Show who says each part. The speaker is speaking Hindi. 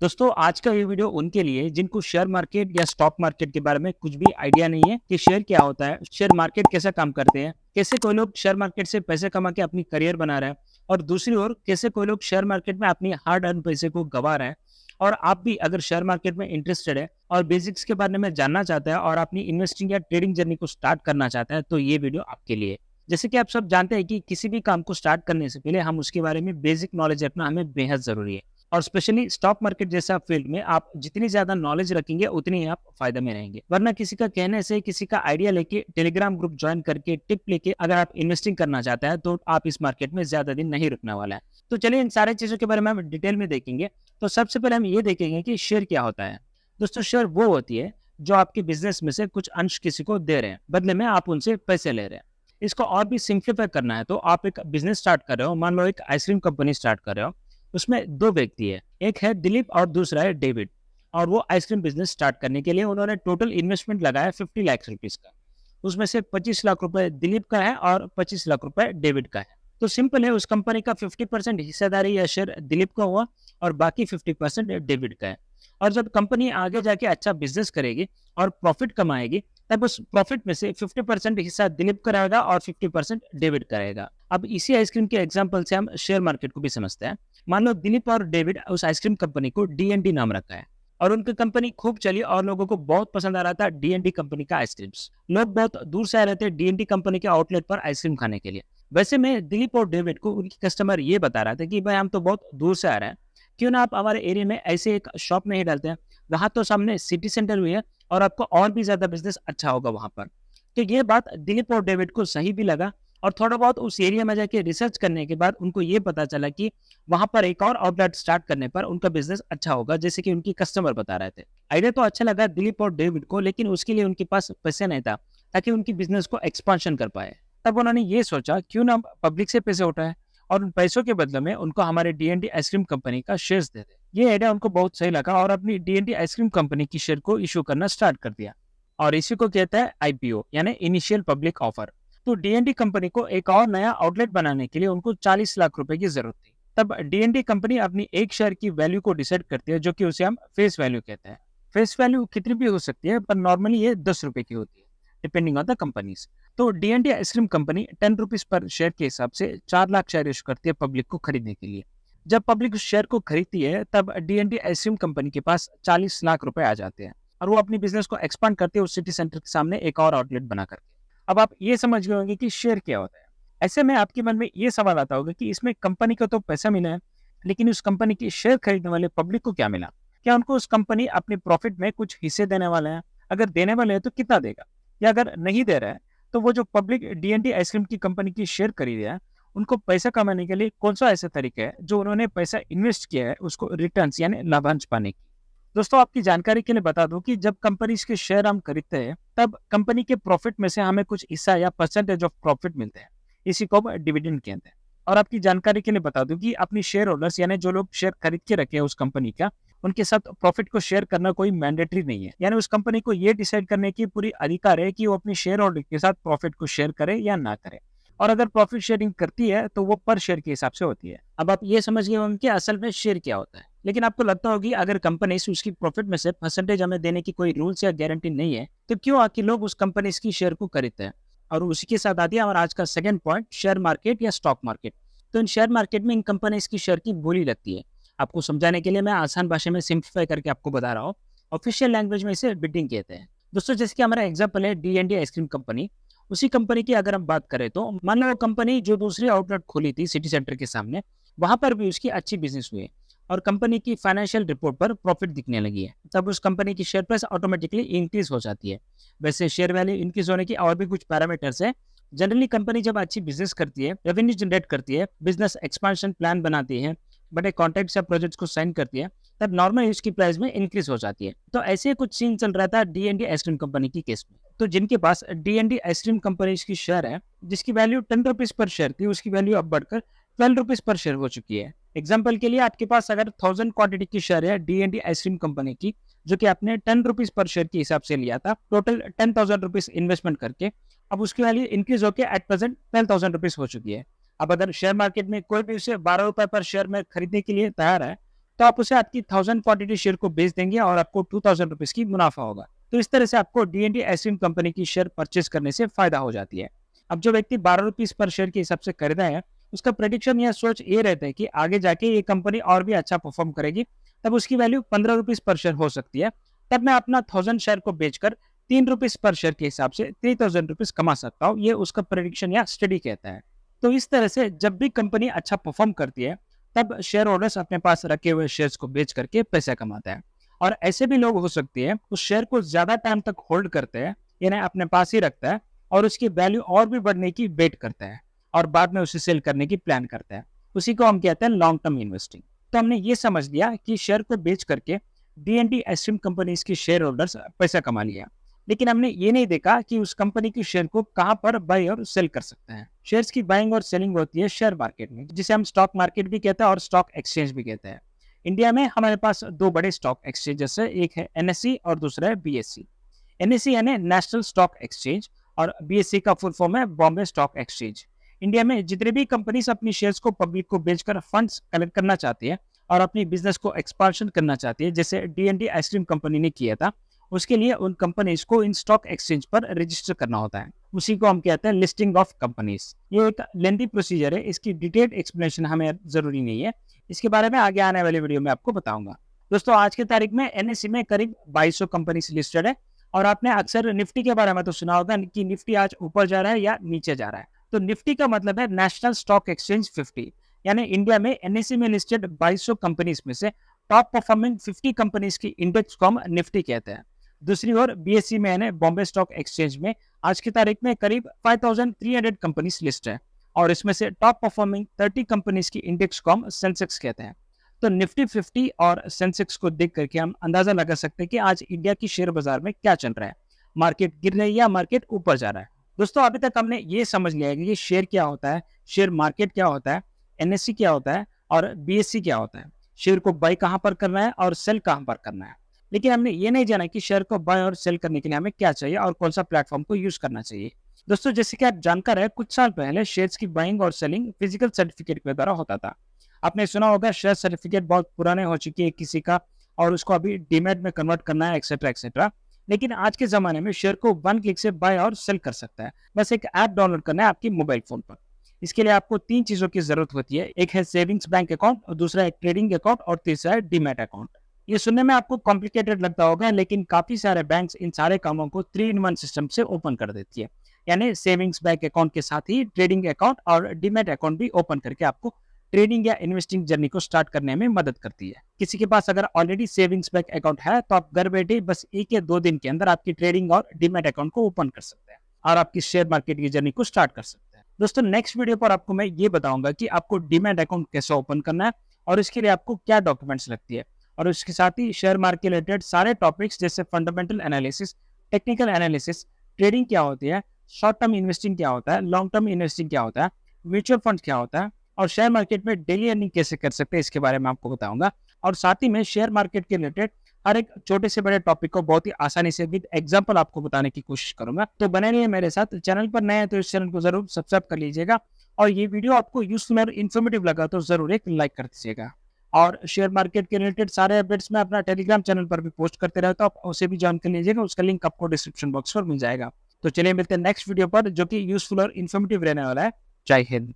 Speaker 1: दोस्तों आज का ये वीडियो उनके लिए जिनको शेयर मार्केट या स्टॉक मार्केट के बारे में कुछ भी आइडिया नहीं है कि शेयर क्या होता है, शेयर मार्केट कैसा काम करते हैं, कैसे कोई लोग शेयर मार्केट से पैसे कमा के अपनी करियर बना रहा है और दूसरी ओर कैसे कोई लोग शेयर मार्केट में अपनी हार्ड अर्न पैसे को गंवा रहा है। और आप भी अगर शेयर मार्केट में इंटरेस्टेड है और बेसिक्स के बारे में जानना चाहते हैं और अपनी इन्वेस्टिंग या ट्रेडिंग जर्नी को स्टार्ट करना चाहते हैं तो ये वीडियो आपके लिए है। जैसे कि आप सब जानते हैं कि किसी भी काम को स्टार्ट करने से पहले हम उसके बारे में बेसिक नॉलेज रखना हमें बेहद जरूरी है। और स्पेशली स्टॉक मार्केट जैसा फील्ड में आप जितनी ज्यादा नॉलेज रखेंगे उतनी ही आप फायदे में रहेंगे। वरना किसी का कहने से, किसी का आइडिया लेके, टेलीग्राम ग्रुप ज्वाइन करके, टिप लेके अगर आप इन्वेस्टिंग करना चाहते हैं तो आप इस मार्केट में ज्यादा दिन नहीं रुकने वाला है। तो चलिए इन सारी चीजों के बारे में हम डिटेल में देखेंगे। तो सबसे पहले हम ये देखेंगे कि शेयर क्या होता है। दोस्तों शेयर वो होती है जो आपके बिजनेस में से कुछ अंश किसी को दे रहे हैं, बदले में आप उनसे पैसे ले रहे हैं। इसको और भी सिंप्लीफाई करना है तो आप एक बिजनेस स्टार्ट कर रहे हो, मान लो एक आइसक्रीम कंपनी स्टार्ट कर रहे हो। उसमें दो व्यक्ति है, एक है दिलीप और दूसरा है डेविड। और वो आइसक्रीम बिजनेस स्टार्ट करने के लिए उन्होंने टोटल इन्वेस्टमेंट लगाया 50 लाख रुपीज का। उसमें से 25 लाख रुपए दिलीप का है और 25 लाख रुपए डेविड का है। तो सिंपल है, उस कंपनी का 50% हिस्सेदारी या शेयर दिलीप का हुआ और बाकी 50% डेविड का है। और जब कंपनी आगे जाके अच्छा बिजनेस करेगी और प्रॉफिट कमाएगी तब उस प्रॉफिट में से 50% हिस्सा दिलीप का रहेगा और 50% डेबिट का रहेगा। अब इसी आइसक्रीम के एग्जांपल से हम शेयर मार्केट को भी समझते हैं। मान लो दिलीप और डेविड उस आइसक्रीम कंपनी को डीएनडी नाम रखा है और उनकी कंपनी खूब चली और लोगों को बहुत पसंद आ रहा था डीएनडी कंपनी का आइसक्रीम्स। लोग बहुत दूर से आ रहे थे डीएनडी कंपनी के आउटलेट पर आइसक्रीम खाने के लिए। वैसे में दिलीप और डेविड को उनकी कस्टमर ये बता रहा था कि भाई हम तो बहुत दूर से आ रहे हैं, क्यों ना आप हमारे एरिया में ऐसे एक शॉप नहीं डालते हैं। वहां तो सामने सिटी सेंटर भी है और आपको और भी ज्यादा बिजनेस अच्छा होगा वहां पर। तो ये बात दिलीप और डेविड को सही भी लगा और थोड़ा बहुत उस एरिया में जाके रिसर्च करने के बाद उनको ये पता चला कि वहां पर एक और आउटलेट स्टार्ट करने पर उनका बिजनेस अच्छा होगा, जैसे कि उनकी कस्टमर बता रहे थे। आइडिया तो अच्छा लगा दिलीप और डेविड को, लेकिन उसके लिए उनके पास पैसे नहीं था ताकि उनकी बिजनेस को एक्सपांशन कर पाए। तब उन्होंने ये सोचा क्यों ना पब्लिक से पैसे उठाए और उन पैसों के बदले में उनको हमारे डीएनडी आइसक्रीम कंपनी का शेयर्स दे दे। ये आइडिया उनको बहुत सही लगा और अपनी डीएनडी आइसक्रीम कंपनी की शेयर को इशू करना स्टार्ट कर दिया। और इसी को कहता है आईपीओ यानी इनिशियल पब्लिक ऑफर। तो डीएनडी कंपनी को एक और नया आउटलेट बनाने के लिए उनको 40 लाख रुपए की जरूरत थी। तब डीएनडी कंपनी अपनी एक शेयर की वैल्यू को डिसाइड करती है, जो कि उसे हम फेस वैल्यू कहते हैं। फेस वैल्यू कितनी भी हो सकती है पर नॉर्मली ये 10 रुपए की होती है, डिपेंडिंग ऑन द कंपनीज। तो DND ice cream company 10 rupees per share के हिसाब से 4 लाख शेयर इशू करती है पब्लिक को खरीदने के लिए। जब पब्लिक उस शेयर को खरीदती है तब डीएनडी आइसक्रीम कंपनी के पास 40 लाख रुपए आ जाते हैं और वो अपनी बिजनेस को एक्सपांड करते हैं उस सिटी सेंटर के सामने एक और आउटलेट बना करके। अब आप ये समझ गए होंगे कि शेयर क्या होता है। ऐसे में आपके मन में ये सवाल आता होगा कि इसमें कंपनी को तो पैसा मिला है, लेकिन उस कंपनी की शेयर खरीदने वाले पब्लिक को क्या मिला? क्या उनको उस कंपनी अपने प्रॉफिट में कुछ हिस्से देने वाला है? अगर देने वाले हैं तो कितना देगा? या अगर नहीं दे रहा है तो वो जो पब्लिक डीएनडी आइसक्रीम की कंपनी की शेयर खरीदे है, उनको पैसा कमाने के लिए कौन सा ऐसा तरीका है जो उन्होंने पैसा इन्वेस्ट किया है उसको रिटर्न्स यानी लाभांश पाने की? दोस्तों आपकी जानकारी के लिए बता दूं कि जब कंपनी के शेयर हम खरीदते हैं तब कंपनी के प्रॉफिट में से हमें कुछ हिस्सा या परसेंटेज ऑफ प्रॉफिट मिलते हैं। इसी को डिविडेंड कहते हैं। और आपकी जानकारी के लिए बता दूं कि अपनी शेयर होल्डर्स यानी जो लोग शेयर खरीद के रखे हैं उस कंपनी का, उनके साथ प्रॉफिट को शेयर करना कोई मैंडेटरी नहीं है। यानी उस कंपनी को ये डिसाइड करने की पूरी अधिकार है कि वो अपनी शेयर होल्डर के साथ प्रॉफिट को शेयर करे या ना करे। और अगर प्रॉफिट शेयरिंग करती है तो वो पर शेयर के हिसाब से होती है। अब आप ये समझ गए होंगे कि असल में शेयर क्या होता है। लेकिन आपको लगता होगी अगर कंपनी से उसकी प्रॉफिट में से परसेंटेज हमें देने की कोई रूल्स या गारंटी नहीं है तो क्यों आखिर लोग उस कंपनी की शेयर को खरीदते हैं? और उसी के साथ आती है हमारा आज का सेकंड पॉइंट, शेयर मार्केट या स्टॉक मार्केट। तो इन शेयर मार्केट में इन कंपनीज की शेयर की बोली लगती है। आपको समझाने के लिए मैं आसान भाषा में सिंप्लीफाई करके आपको बता रहा हूँ। ऑफिशियल लैंग्वेज में इसे बिडिंग कहते हैं। दोस्तों जैसे कि हमारा एग्जांपल है डीएनडी आइसक्रीम कंपनी। उसी कंपनी की अगर हम बात करें तो मान लो वो कंपनी जो दूसरी आउटलेट खोली थी सिटी सेंटर के सामने, वहां पर भी उसकी अच्छी बिजनेस हुई है और कंपनी की फाइनेंशियल रिपोर्ट पर प्रॉफिट दिखने लगी है। तब उस कंपनी की शेयर प्राइस ऑटोमेटिकली इंक्रीज हो जाती है। वैसे शेयर वैल्यू इंक्रीज होने की और भी कुछ पैरामीटर्स है। जनरली कंपनी जब अच्छी बिजनेस करती है, रेवेन्यू जनरेट करती है, बिजनेस एक्सपांशन प्लान बनाती है, बड़े कॉन्ट्रैक्ट्स या प्रोजेक्ट्स को साइन करती है, तब नॉर्मल इसकी प्राइस में इंक्रीज हो जाती है। तो ऐसे कुछ सीन चल रहा था डीएनडी आइसक्रीम कंपनी की केस में। तो जिनके पास डीएनडी आइसक्रीम कंपनी की शेयर है, जिसकी वैल्यू 10 रुपीज पर शेयर थी, उसकी वैल्यू अब बढ़कर 12 रुपीज पर शेयर हो चुकी है। एग्जाम्पल के लिए आपके पास अगर 1000 क्वांटिटी की शेयर है डीएनडी आइसक्रीम कंपनी की, जो कि आपने 10 रुपीज पर शेयर के हिसाब से लिया था, टोटल 10,000 रुपीज इन्वेस्टमेंट करके, अब उसकी वैल्यू इंक्रीज होकर एट प्रेजेंट 12,000 रुपीज हो चुकी है। अब अगर शेयर मार्केट में कोई भी उसे 12 रुपए पर शेयर में खरीदने के लिए तैयार है तो आप उसे आपकी 1000 क्वांटिटी शेयर को बेच देंगे और आपको 2000 रुपीज़ की मुनाफा होगा। तो इस तरह से आपको डी&डी आइसक्रीम कंपनी की शेयर परचेज़ करने से फ़ायदा हो जाती है। अब जो व्यक्ति 12 रुपीज़ पर शेयर के हिसाब से खरीदा है, उसका प्रेडिक्शन या सोच ये रहता है कि आगे जाके ये कंपनी और भी अच्छा परफ़ॉर्म करेगी, तब उसकी वैल्यू 15 रुपीज़ पर शेयर हो सकती है। तब मैं अपना 1000 शेयर को बेचकर 3 रुपीज़ पर शेयर के हिसाब से 3000 रुपीज़ कमा सकता हूँ। ये उसका प्रेडिक्शन या स्टडी कहता है। तो इस तरह से जब भी कंपनी अच्छा परफ़ॉर्म करती है, तब शेयर होल्डर्स अपने पास रखे हुए शेयर्स को बेच करके पैसा कमाते हैं। और ऐसे भी लोग हो सकते हैं उस शेयर को ज़्यादा टाइम तक होल्ड करते हैं, यानी अपने पास ही रखता है और उसकी वैल्यू और भी बढ़ने की वेट करता है और बाद में उसे सेल करने की प्लान करता है। उसी को हम कहते हैं लॉन्ग टर्म इन्वेस्टिंग। तो हमने ये समझ लिया कि शेयर को बेच करके डी&डी आइसक्रीम कंपनीज की शेयर होल्डर्स पैसा कमा लिया। लेकिन हमने ये नहीं देखा कि उस कंपनी की शेयर को कहाँ पर बाय और सेल कर सकते हैं। शेयर्स की बाइंग और सेलिंग होती है शेयर मार्केट में, जिसे हम स्टॉक मार्केट भी कहते हैं और स्टॉक एक्सचेंज भी कहते हैं। इंडिया में हमारे पास दो बड़े स्टॉक एक्सचेंजेस है, एक है एनएससी और दूसरा है बीएससी। एनएससी यानी नेशनल स्टॉक एक्सचेंज और बीएससी का फुल फॉर्म है बॉम्बे स्टॉक एक्सचेंज। इंडिया में जितने भी कंपनीज अपनी शेयर्स को पब्लिक को बेचकर फंड्स कलेक्ट करना चाहती है और अपनी बिजनेस को एक्सपांशन करना चाहती है, जैसे डी&डी आइसक्रीम कंपनी ने किया था, उसके लिए उन कंपनीज को इन स्टॉक एक्सचेंज पर रजिस्टर करना होता है। उसी को हम कहते हैं लिस्टिंग ऑफ कंपनीज। ये एक लेंथी प्रोसीजर है, इसकी डिटेल्ड एक्सप्लेनेशन हमें जरूरी नहीं है। इसके बारे में आगे आने वाले वीडियो में आपको बताऊंगा। दोस्तों, आज की तारीख में एनएससी में करीब 2200 कंपनीज लिस्टेड है। और आपने अक्सर निफ्टी के बारे में तो सुना होगा कि निफ्टी आज ऊपर जा रहा है या नीचे जा रहा है। तो निफ्टी का मतलब है नेशनल स्टॉक एक्सचेंज 50, यानी इंडिया में एनएससी में लिस्टेड 2200 कंपनीज में से टॉप परफॉर्मिंग 50 कंपनीज की इंडेक्स को हम निफ्टी कहते हैं। दूसरी ओर बीएससी में यानी बॉम्बे स्टॉक एक्सचेंज में आज की तारीख में करीब 5300 कंपनीज लिस्ट है और इसमें से टॉप परफॉर्मिंग 30 कंपनीज की इंडेक्स को हम सेंसेक्स कहते हैं। तो निफ्टी 50 और सेंसेक्स को देख करके हम अंदाजा लगा सकते हैं कि आज इंडिया की शेयर बाजार में क्या चल रहा है, मार्केट गिर रही है या मार्केट ऊपर जा रहा है। दोस्तों, अभी तक हमने ये समझ लिया है कि ये शेयर क्या होता है, शेयर मार्केट क्या होता है, एनएससी क्या होता है और बीएससी क्या होता है, शेयर को बाय कहाँ पर करना है और सेल कहाँ पर करना है। लेकिन हमने ये नहीं जाना कि शेयर को बाय और सेल करने के लिए हमें क्या चाहिए और कौन सा प्लेटफॉर्म को यूज करना चाहिए। दोस्तों, जैसे कि आप जानकार है, कुछ साल पहले शेयर्स की बाइंग और सेलिंग फिजिकल सर्टिफिकेट के द्वारा होता था। आपने सुना होगा शेयर सर्टिफिकेट बहुत पुराने हो चुकी है किसी का और उसको अभी डीमैट में कन्वर्ट करना है, एक्सेट्रा एक्सेट्रा। लेकिन आज के जमाने में शेयर को 1 क्लिक से बाय और सेल कर सकता है। बस एक ऐप डाउनलोड करना है आपकी मोबाइल फोन पर। इसके लिए आपको 3 चीजों की जरूरत होती है, एक है सेविंग्स बैंक अकाउंट और दूसरा है ट्रेडिंग अकाउंट और तीसरा है डीमैट अकाउंट। ये सुनने में आपको कॉम्प्लिकेटेड लगता होगा, लेकिन काफी सारे बैंक्स इन सारे कामों को 3 in 1 सिस्टम से ओपन कर देती है। यानी सेविंग्स बैंक अकाउंट के साथ ही ट्रेडिंग अकाउंट और डीमैट अकाउंट भी ओपन करके आपको ट्रेडिंग या इन्वेस्टिंग जर्नी को स्टार्ट करने में मदद करती है। किसी के पास अगर ऑलरेडी सेविंग्स बैंक अकाउंट है तो आप घर बैठे बस 1 या 2 दिन के अंदर आपकी ट्रेडिंग और डीमैट अकाउंट को ओपन कर सकते हैं और आपकी शेयर मार्केट की जर्नी को स्टार्ट कर सकते हैं। दोस्तों, नेक्स्ट वीडियो पर आपको मैं ये बताऊंगा कि आपको डीमैट अकाउंट कैसे ओपन करना है और इसके लिए आपको क्या डॉक्यूमेंट्स लगती है, और उसके साथ ही शेयर मार्केट रिलेटेड सारे टॉपिक्स जैसे fundamental analysis, technical analysis, trading क्या होती है, शॉर्ट टर्म इन्वेस्टिंग क्या होता है, लॉन्ग टर्म इन्वेस्टिंग क्या होता है, म्यूचुअल फंड क्या होता है और शेयर मार्केट में डेली अर्निंग कैसे कर सकते हैं, इसके बारे में आपको बताऊंगा। और साथ ही में शेयर मार्केट के रिलेटेड हर एक छोटे से बड़े टॉपिक को बहुत ही आसानी से विद एग्जांपल आपको बताने की कोशिश करूंगा। तो बने रहिए मेरे साथ। चैनल पर नए हैं तो इस चैनल को जरूर सब्सक्राइब कर लीजिएगा और ये वीडियो आपको यूजफुल और इन्फॉर्मेटिव लगा तो जरूर एक लाइक कर दीजिएगा। और शेयर मार्केट के रिलेटेड सारे अपडेट्स मैं अपना टेलीग्राम चैनल पर भी पोस्ट करते रहता हूँ, आप उसे भी ज्वाइन कर लीजिएगा, उसका लिंक आपको डिस्क्रिप्शन बॉक्स पर मिल जाएगा। तो चलिए मिलते हैं नेक्स्ट वीडियो पर, जो कि यूजफुल और इन्फॉर्मेटिव रहने वाला है। जय हिंद।